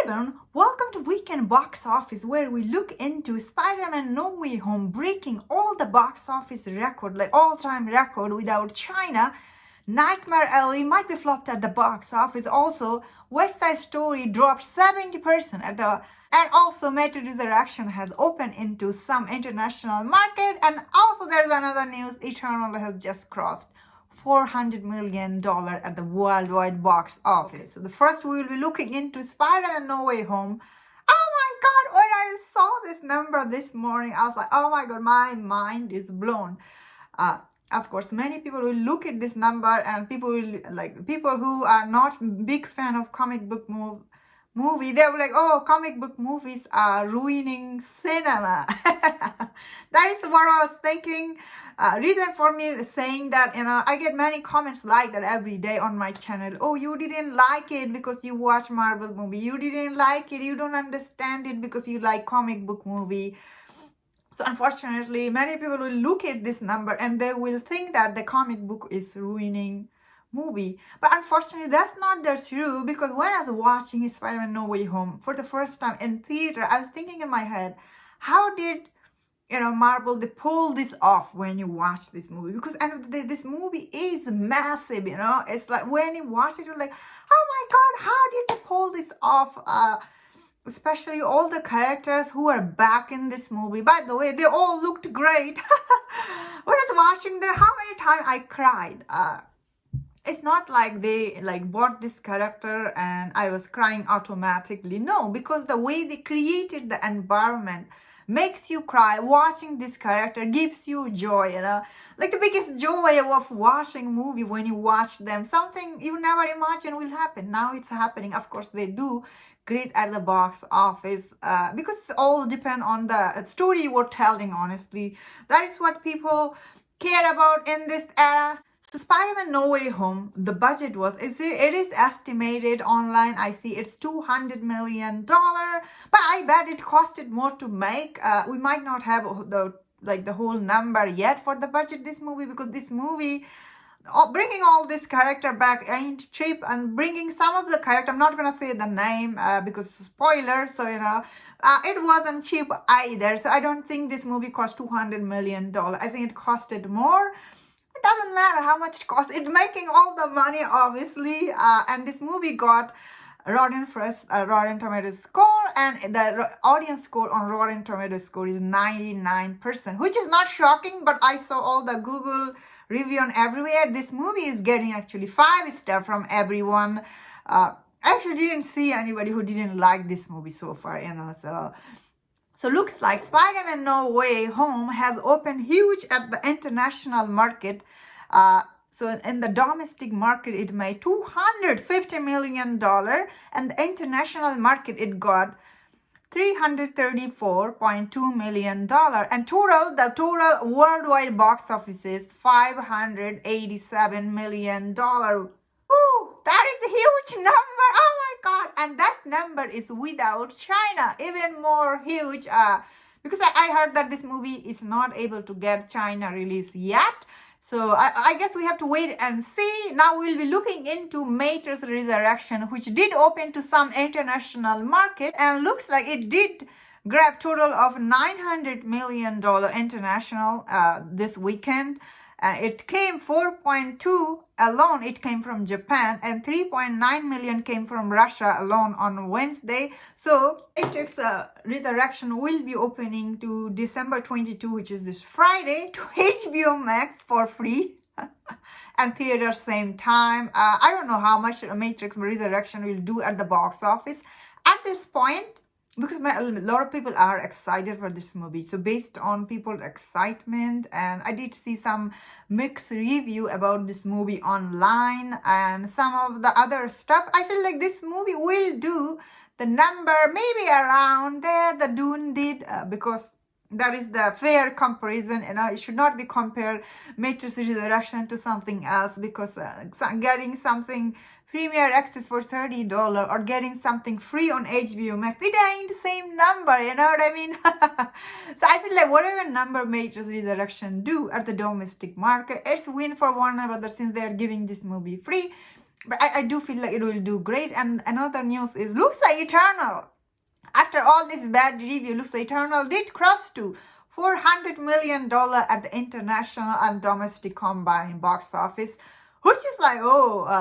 everyone, welcome to Weekend Box Office, where we look into Spider-Man No Way Home breaking all the box office record, like all-time record without China. Nightmare Alley might be flopped at the box office. Also, West Side Story dropped 70% at the and also Metro Resurrection has opened into some international market. And also there's another news, Eternal has just crossed $400 million at the worldwide box office. So the first we will be looking into Spider-Man No Way Home. Oh my god, when I saw this number this morning, I was like, oh my god, my mind is blown. Of course, many people will look at this number and people who are not big fan of comic book movie, they were like, oh, comic book movies are ruining cinema. That is what I was thinking. Reason for me saying that, I get many comments like that every day on my channel. Oh, you didn't like it because you watch Marvel movie. You didn't like it, you don't understand it because you like comic book movie. So unfortunately, many people will look at this number and they will think that the comic book is ruining movie. But unfortunately, that's not the true, because when I was watching Spider-Man No Way Home for the first time in theater, I was thinking in my head, how did Marvel, they pull this off when you watch this movie? Because end of the day, this movie is massive, It's like when you watch it, you're like, oh my god, how did they pull this off? Especially all the characters who are back in this movie. By the way, they all looked great. When I was watching them, how many times I cried. It's not like they bought this character and I was crying automatically. No, because the way they created the environment makes you cry. Watching this character gives you joy, like the biggest joy of watching movie when you watch them. Something you never imagined will happen. Now it's happening. Of course, they do great at the box office because it's all depend on the story you were telling. Honestly, that is what people care about in this era. So Spider-Man No Way Home, the budget it is estimated online, I see it's $200 million, but I bet it costed more to make. We might not have the whole number yet for the budget this movie, because this movie, bringing all this character back ain't cheap, and bringing some of the character, I'm not gonna say the name because spoiler, so it wasn't cheap either. So I don't think this movie cost $200 million. I think it costed more. It doesn't matter how much it costs, it's making all the money, obviously. And this movie got Rotten Tomatoes score, and the audience score on Rotten Tomatoes score is 99%, which is not shocking, but I saw all the Google review on everywhere. This movie is getting actually 5-star from everyone. I actually didn't see anybody who didn't like this movie so far, So looks like Spider-Man No Way Home has opened huge at the international market. So in the domestic market, it made $250 million, and the international market, it got $334.2 million. And the total worldwide box office is $587 million. Ooh, that is a huge number. Oh my god. And that number is without China. Even more huge. Because I heard that this movie is not able to get China release yet. So I guess we have to wait and see. Now we'll be looking into Matrix Resurrection, which did open to some international market, and looks like it did grab total of $900 million international this weekend. It came 4.2 alone, it came from Japan, and 3.9 million came from Russia alone on Wednesday. So Matrix Resurrection will be opening to December 22, which is this Friday, to HBO Max for free. And theater same time. I don't know how much Matrix Resurrection will do at the box office at this point, because a lot of people are excited for this movie. So based on people's excitement, and I did see some mixed review about this movie online and some of the other stuff, I feel like this movie will do the number maybe around there the Dune did, because that is the fair comparison. It should not be compared Matrix Resurrection to something else, because getting something Premier Access for $30 or getting something free on HBO Max, it ain't the same number, you know what I mean? So I feel like whatever number Matrix Resurrection do at the domestic market, it's win for Warner Brothers, since they're giving this movie free. But I do feel like it will do great. And another news is Luxa Eternal. After all this bad review, Luxa Eternal did cross to $400 million at the international and domestic combined box office, which is like,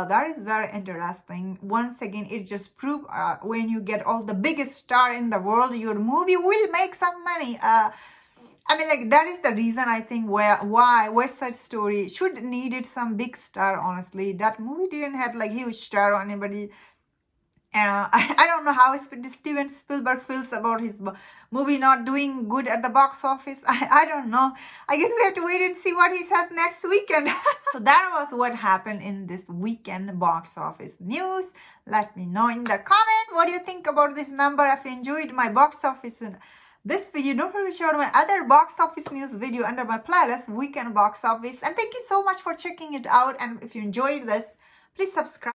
that is very interesting. Once again, it just proves when you get all the biggest star in the world, your movie will make some money. I mean, like, that is the reason I think why West Side Story should needed some big star, honestly. That movie didn't have like huge star or anybody. I don't know how Steven Spielberg feels about his movie not doing good at the box office. I don't know. I guess we have to wait and see what he says next weekend. So that was what happened in this weekend box office news. Let me know in the comment what do you think about this number. If you enjoyed my box office in this video, don't forget to check out my other box office news video under my playlist, Weekend Box Office. And thank you so much for checking it out. And if you enjoyed this, please subscribe.